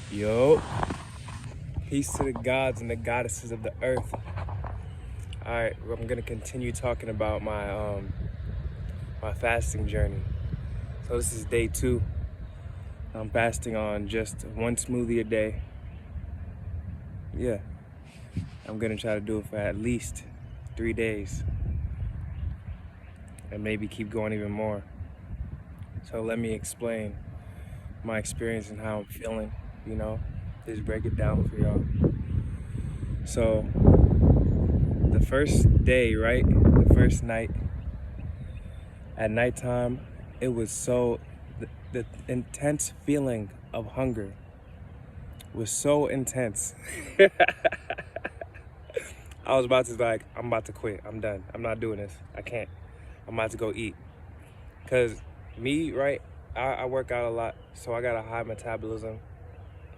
Yo, peace to the gods and the goddesses of the earth. All right, I'm gonna continue talking about my fasting journey. So this is day 2. I'm fasting on just one smoothie a day. Yeah, I'm gonna try to do it for at least 3 days, and maybe keep going even more. So let me explain my experience and how I'm feeling. Just break it down for y'all. So the first day, right? The first night, at nighttime, it was the intense feeling of hunger was so intense. I was about to I'm about to quit. I'm done. I'm not doing this. I can't. I'm about to go eat. Cause me, right? I work out a lot, so I got a high metabolism.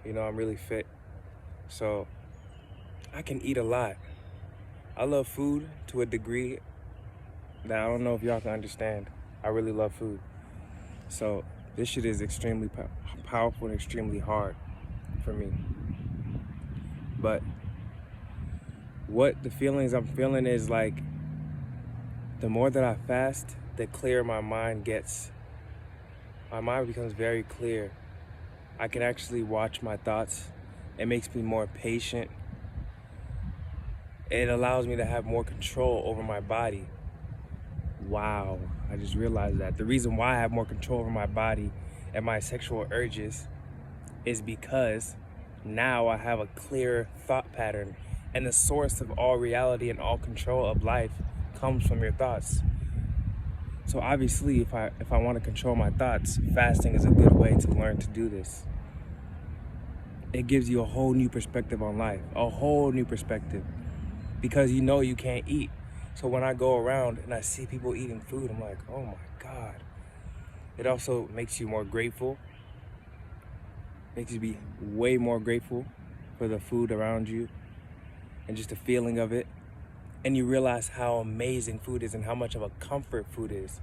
I'm really fit. So I can eat a lot. I love food to a degree that I don't know if y'all can understand. I really love food. So this shit is extremely powerful and extremely hard for me. But what the feelings I'm feeling is like, the more that I fast, the clearer my mind gets. My mind becomes very clear. I can actually watch my thoughts. It makes me more patient. It allows me to have more control over my body. Wow, I just realized that. The reason why I have more control over my body and my sexual urges is because now I have a clear thought pattern, and the source of all reality and all control of life comes from your thoughts. So obviously, if I want to control my thoughts, fasting is a good way to learn to do this. It gives you a whole new perspective on life, a whole new perspective, because you can't eat. So when I go around and I see people eating food, I'm like, oh my God. It also makes you more grateful. Makes you be way more grateful for the food around you and just the feeling of it. And you realize how amazing food is and how much of a comfort food is.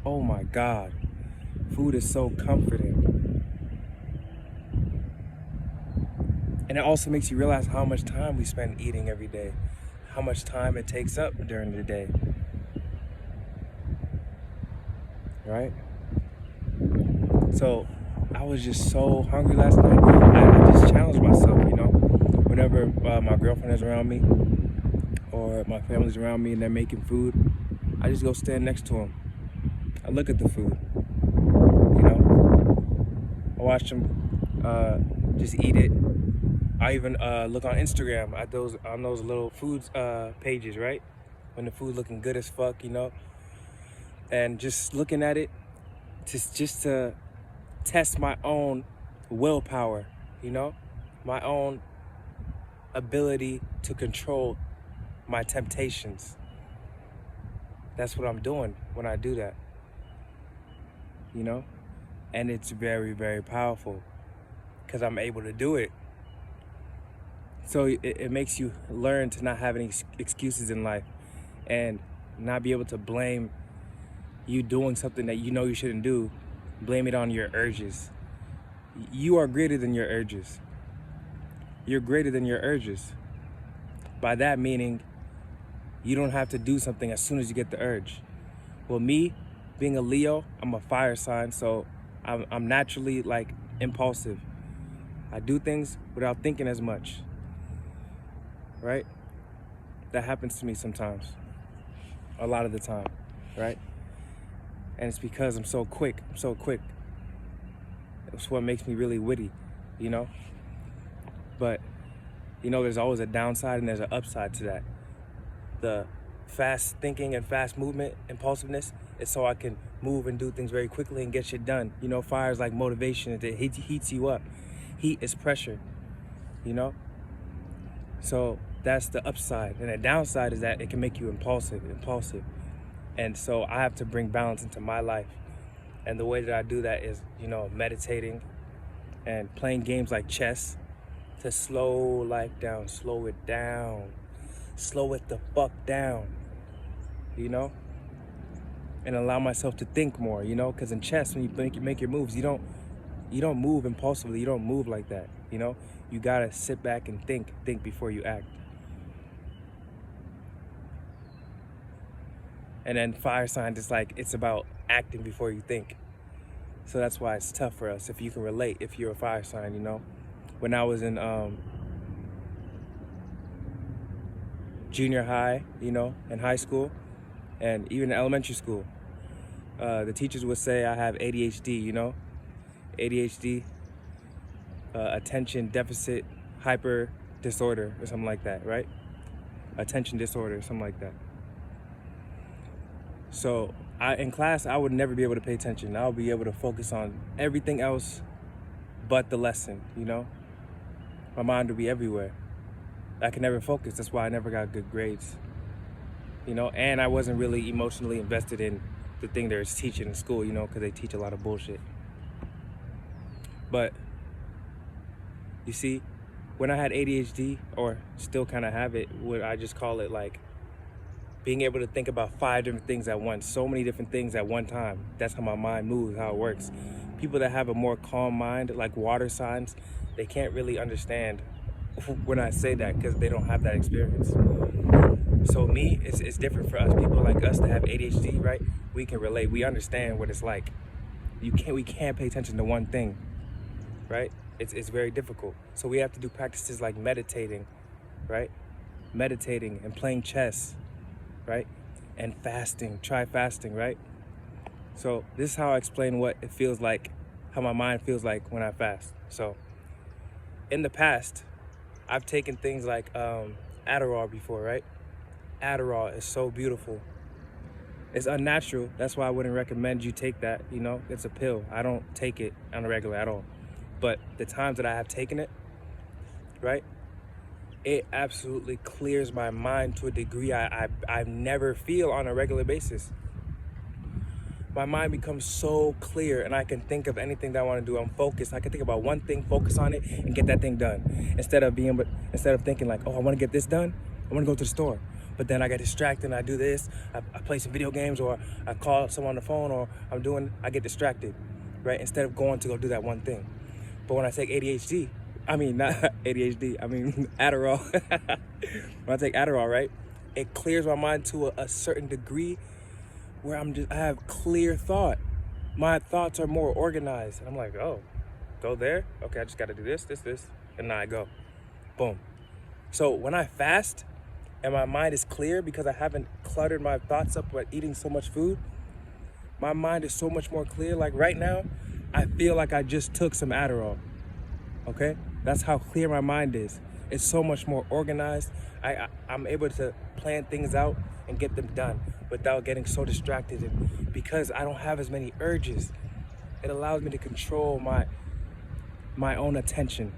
Oh my God. Food is so comforting. And it also makes you realize how much time we spend eating every day, how much time it takes up during the day. Right? So I was just so hungry last night. I just challenged myself, whenever my girlfriend is around me or my family's around me and they're making food, I just go stand next to them. I look at the food, I watch them just eat it. I even look on Instagram at those little foods pages, right? When the food looking good as fuck, and just looking at it just to test my own willpower, my own ability to control my temptations. That's what I'm doing when I do that, and it's very, very powerful because I'm able to do it. So it makes you learn to not have any excuses in life and not be able to blame you doing something that you shouldn't do. Blame it on your urges. You are greater than your urges. You're greater than your urges. By that meaning, you don't have to do something as soon as you get the urge. Well, me, being a Leo, I'm a fire sign, so I'm naturally impulsive. I do things without thinking as much. Right? That happens to me sometimes. A lot of the time, right? And it's because I'm so quick. It's what makes me really witty, But, there's always a downside and there's an upside to that. The fast thinking and fast movement, impulsiveness, is so I can move and do things very quickly and get shit done. Fire is like motivation. It heats you up. Heat is pressure, So that's the upside. And the downside is that it can make you impulsive. And so I have to bring balance into my life. And the way that I do that is, meditating and playing games like chess to slow life down, slow it down, slow it the fuck down, and allow myself to think more, because in chess, when you make your moves, you don't You don't move impulsively. You don't move like that, you know? You gotta sit back and think before you act. And then fire sign is like, it's about acting before you think. So that's why it's tough for us, if you can relate, if you're a fire sign, you know? When I was in junior high, you know, in high school, and even in elementary school, the teachers would say I have ADHD, you know? ADHD, attention deficit hyper disorder, or something like that, right? Attention disorder, something like that. So in class, I would never be able to pay attention. I would be able to focus on everything else but the lesson, you know? My mind would be everywhere. I could never focus. That's why I never got good grades, you know? And I wasn't really emotionally invested in the thing they're teaching in school, you know, because they teach a lot of bullshit. But you see, when I had ADHD, or still kind of have it, what I just call it like being able to think about 5 different things at once, so many different things at one time. That's how my mind moves, how it works. People that have a more calm mind, like water signs, they can't really understand when I say that because they don't have that experience. So me, it's different for us. People like us that have ADHD, right? We can relate. We understand what it's like. We can't pay attention to one thing, right? It's very difficult. So we have to do practices like meditating, right? Meditating and playing chess, right? And fasting. Try fasting, right? So this is how I explain what it feels like, how my mind feels like when I fast. So in the past, I've taken things like Adderall before, right? Adderall is so beautiful. It's unnatural. That's why I wouldn't recommend you take that, you know? It's a pill. I don't take it on a regular at all. But the times that I have taken it, right? It absolutely clears my mind to a degree I never feel on a regular basis. My mind becomes so clear and I can think of anything that I want to do. I'm focused. I can think about one thing, focus on it, and get that thing done. Instead of thinking like, oh, I want to get this done, I want to go to the store. But then I get distracted and I do this, I play some video games, or I call someone on the phone, or I get distracted, right? Instead of going to go do that one thing. But when I take ADHD, I mean, not ADHD, I mean Adderall. When I take Adderall, right, it clears my mind to a certain degree where I have clear thought. My thoughts are more organized. And I'm like, oh, go there? Okay, I just got to do this, and now I go. Boom. So when I fast and my mind is clear because I haven't cluttered my thoughts up by eating so much food, my mind is so much more clear. Like right now, I feel like I just took some Adderall. Okay? That's how clear my mind is. It's so much more organized. I'm able to plan things out and get them done without getting so distracted. And because I don't have as many urges, it allows me to control my own attention.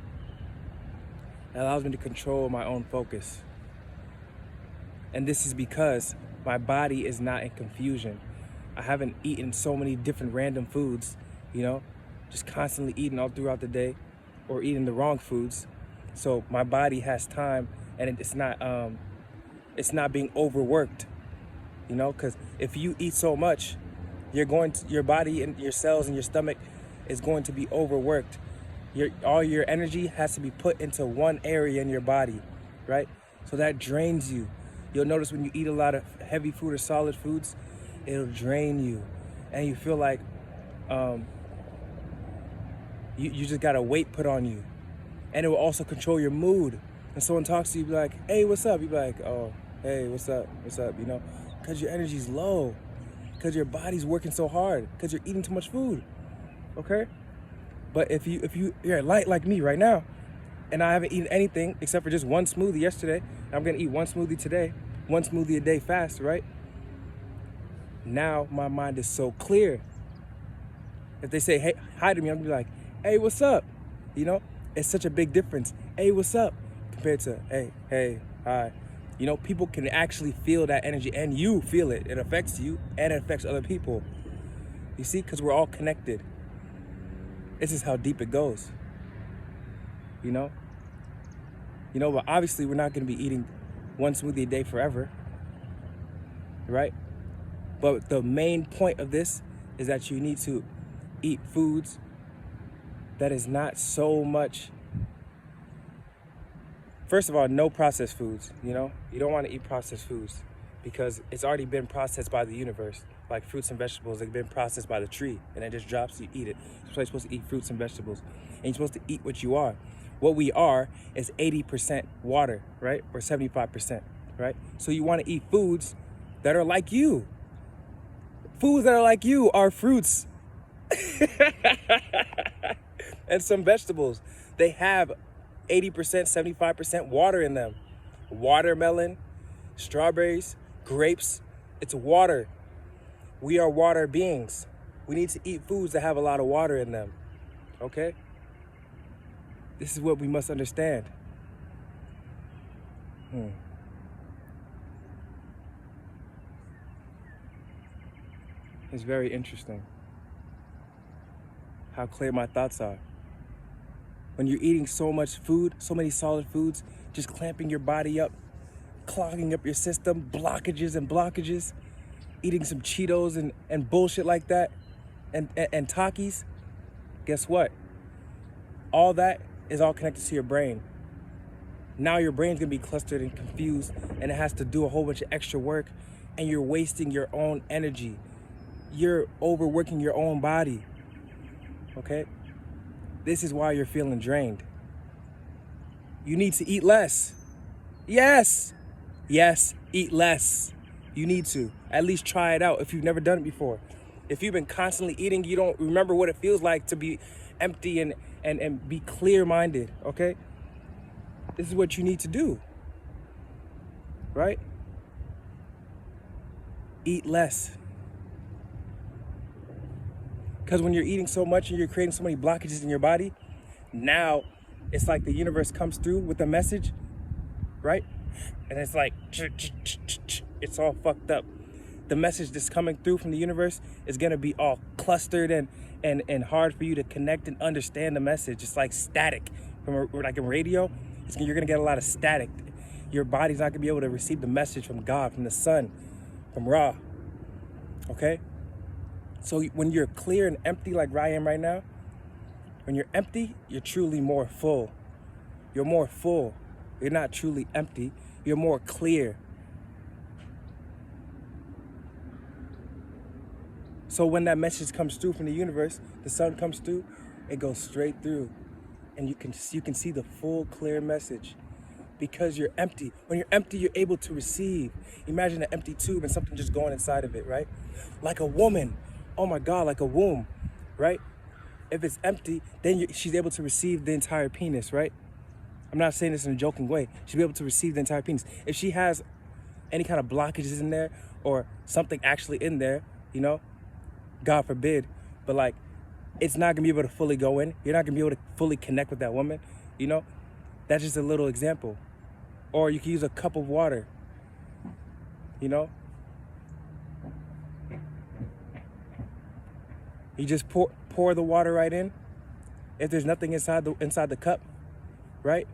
It allows me to control my own focus. And this is because my body is not in confusion. I haven't eaten so many different random foods, you know, just constantly eating all throughout the day, or eating the wrong foods. So my body has time, and it's not being overworked, you know, because if you eat so much, your body and your cells and your stomach is going to be overworked. All your energy has to be put into one area in your body, right? So that drains you. You'll notice when you eat a lot of heavy food or solid foods, it'll drain you, and you feel like you just got a weight put on you. And it will also control your mood. And someone talks to you, be like, hey, what's up? You be like, oh, hey, what's up, you know? Because your energy's low, because your body's working so hard, because you're eating too much food, okay? But if you're light like me right now, and I haven't eaten anything except for just one smoothie yesterday, I'm gonna eat one smoothie today, one smoothie a day fast, right? Now my mind is so clear. If they say, hey, hi to me, I'm gonna be like, hey, what's up? You know, it's such a big difference. Hey, what's up? Compared to, hey, hi. You know, people can actually feel that energy, and you feel it. It affects you, and it affects other people. You see, because we're all connected. This is how deep it goes. You know, but obviously we're not going to be eating one smoothie a day forever, right? But the main point of this is that you need to eat foods that is not so much. First of all, no processed foods, you know? You don't want to eat processed foods because it's already been processed by the universe. Like fruits and vegetables, they've been processed by the tree and it just drops, you eat it. So you're supposed to eat fruits and vegetables. And you're supposed to eat what you are. What we are is 80% water, right? Or 75%, right? So you want to eat foods that are like you. Foods that are like you are fruits and some vegetables. They have 80%, 75% water in them. Watermelon, strawberries, grapes, it's water. We are water beings. We need to eat foods that have a lot of water in them, okay? This is what we must understand. It's very interesting how clear my thoughts are. When you're eating so much food, so many solid foods, just clamping your body up, clogging up your system, blockages, eating some Cheetos and bullshit like that, and Takis, guess what? All that is all connected to your brain. Now your brain's gonna be clustered and confused, and it has to do a whole bunch of extra work, and you're wasting your own energy. You're overworking your own body, okay? This is why you're feeling drained. You need to eat less. Yes, eat less. You need to. At least try it out if you've never done it before. If you've been constantly eating, you don't remember what it feels like to be empty and be clear-minded, okay? This is what you need to do, right? Eat less. Because when you're eating so much and you're creating so many blockages in your body, now it's like the universe comes through with a message, right? And it's like, it's all fucked up. The message that's coming through from the universe is gonna be all clustered and hard for you to connect and understand the message. It's like static from like a radio. You're gonna get a lot of static. Your body's not gonna be able to receive the message from God, from the sun, from Ra, okay? So when you're clear and empty like I am right now, when you're empty, you're truly more full. You're more full. You're not truly empty. You're more clear. So when that message comes through from the universe, the sun comes through, it goes straight through. And you can see the full, clear message because you're empty. When you're empty, you're able to receive. Imagine an empty tube and something just going inside of it, right? Like a woman. Oh my God, like a womb, right? If it's empty, then she's able to receive the entire penis, right? I'm not saying this in a joking way. She'll be able to receive the entire penis. If she has any kind of blockages in there or something actually in there, you know, God forbid, but like, it's not gonna be able to fully go in. You're not gonna be able to fully connect with that woman, you know? That's just a little example. Or you can use a cup of water, you know? You just pour the water right in. If there's nothing inside the cup, right?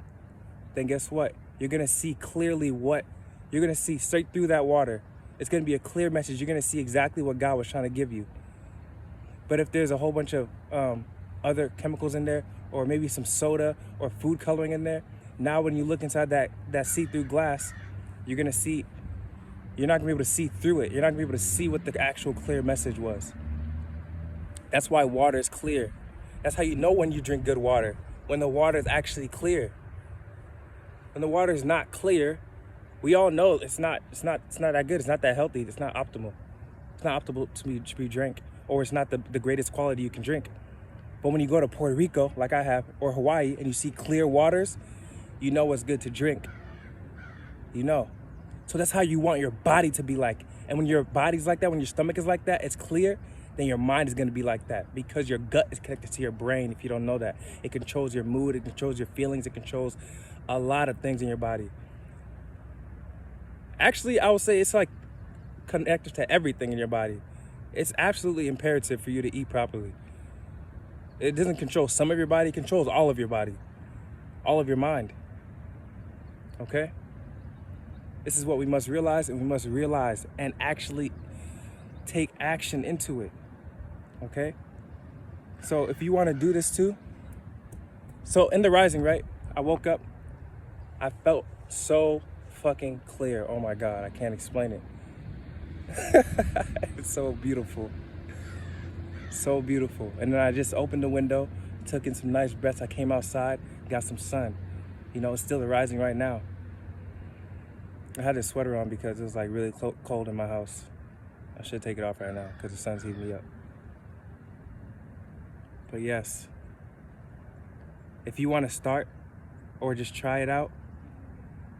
Then guess what? You're gonna see clearly you're gonna see straight through that water. It's gonna be a clear message. You're gonna see exactly what God was trying to give you. But if there's a whole bunch of other chemicals in there, or maybe some soda or food coloring in there, now when you look inside that see-through glass, you're not gonna be able to see through it. You're not gonna be able to see what the actual clear message was. That's why water is clear. That's how you know when you drink good water, when the water is actually clear. When the water is not clear, we all know it's not that good. It's not that healthy. It's not optimal. It's not optimal to be drank, or it's not the greatest quality you can drink. But when you go to Puerto Rico, like I have, or Hawaii, and you see clear waters, you know what's good to drink. You know. So that's how you want your body to be like. And when your body's like that, when your stomach is like that, it's clear, then your mind is going to be like that, because your gut is connected to your brain. If you don't know that, it controls your mood, it controls your feelings, it controls a lot of things in your body. Actually, I would say it's like connected to everything in your body. It's absolutely imperative for you to eat properly. It doesn't control some of your body, it controls all of your body, all of your mind. Okay? This is what we must realize, and we must realize and actually take action into it. Okay? So if you want to do this too, So in the rising, right? I woke up. I felt so fucking clear. Oh my God, I can't explain it. It's so beautiful. So beautiful. And then I just opened the window, took in some nice breaths. I came outside, got some sun. You know, it's still the rising right now. I had this sweater on because it was like really cold in my house. I should take it off right now because the sun's heating me up. But yes, if you want to start or just try it out,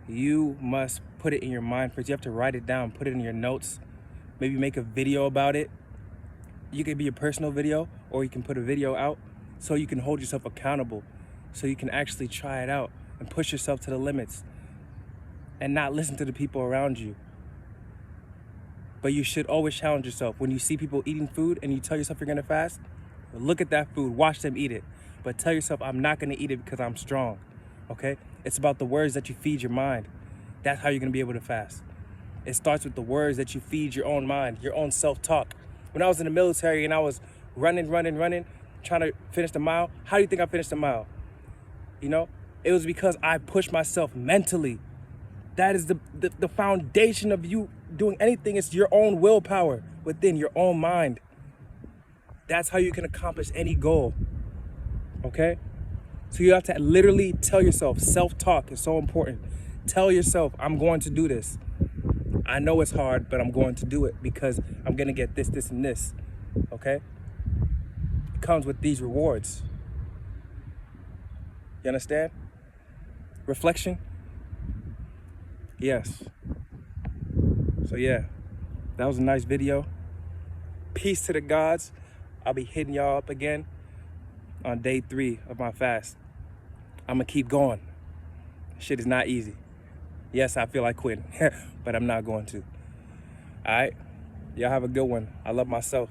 you must put it in your mind first. You have to write it down, put it in your notes, maybe make a video about it. You can be a personal video, or you can put a video out so you can hold yourself accountable, so you can actually try it out and push yourself to the limits and not listen to the people around you. But you should always challenge yourself. When you see people eating food and you tell yourself you're gonna fast, look at that food, watch them eat it. But tell yourself, I'm not gonna eat it because I'm strong, okay? It's about the words that you feed your mind. That's how you're gonna be able to fast. It starts with the words that you feed your own mind, your own self-talk. When I was in the military and I was running, trying to finish the mile, how do you think I finished the mile? You know, it was because I pushed myself mentally. That is the foundation of you doing anything. It's your own willpower within your own mind. That's how you can accomplish any goal, okay? So you have to literally tell yourself, self-talk is so important. Tell yourself, I'm going to do this. I know it's hard, but I'm going to do it because I'm gonna get this, this, and this, okay? It comes with these rewards. You understand? Reflection? Yes. So yeah, that was a nice video. Peace to the gods. I'll be hitting y'all up again on day 3 of my fast. I'm gonna keep going. Shit is not easy. Yes, I feel like quitting, but I'm not going to. All right? Y'all have a good one. I love myself.